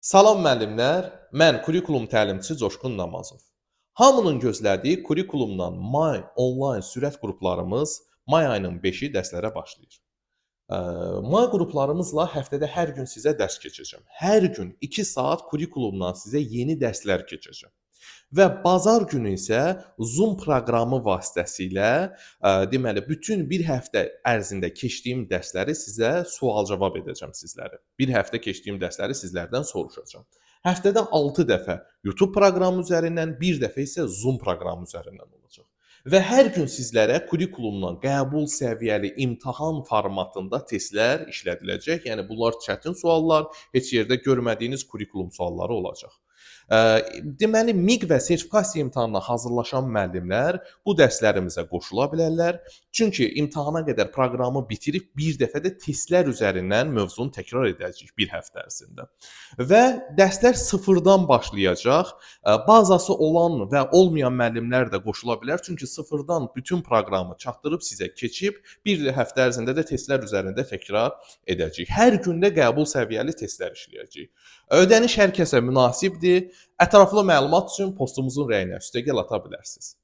Salam müəllimlər, mən kurikulum təlimçisi Coşqun Namazov. Hamının gözlədiyi kurikulumdan may onlayn sürət qruplarımız may ayının 5-i dərslərə başlayır. Ə, May qruplarımızla həftədə hər gün sizə dərs keçəcəm. Hər gün 2 saat kurikulumdan sizə yeni dərslər keçəcəm. Və bazar günü isə Zoom proqramı vasitəsilə, deməli bütün bir həftə ərzində keçdiyim dərsləri sizə sual-cavab edəcəm sizləri. Bir həftə keçdiyim dərsləri sizlərdən soruşacağam. Həftədə 6 dəfə YouTube proqramı üzərindən, bir dəfə isə Zoom proqramı üzərindən olacaq. Və hər gün sizlərə kurikulumdan qəbul səviyyəli imtahan formatında testlər işlədiləcək. Yəni bunlar çətin suallar, heç yerdə görmədiyiniz kurikulum sualları olacaq. Deməli, MIQ və sertifikasiya imtahanına hazırlaşan müəllimlər bu dərslərimizə qoşula bilərlər. Çünki imtahana qədər proqramı bitirib bir dəfə də testlər üzərindən mövzunu təkrar edəcəyik bir həftə ərzində. Və dərslər sıfırdan başlayacaq. Bazası olan və olmayan müəllimlər də qoşula bilər. Çünki sıfırdan bütün proqramı çatdırıb sizə keçib bir həftə ərzində də testlər üzərində təkrar edəcəyik. Hər gündə qəbul səviyyəli testlər işləyəcəyik. Ödəniş hər kəsə münasibdir. Ətraflı məlumat üçün postumuzun rəyinə üstəgəl ata bilərsiniz.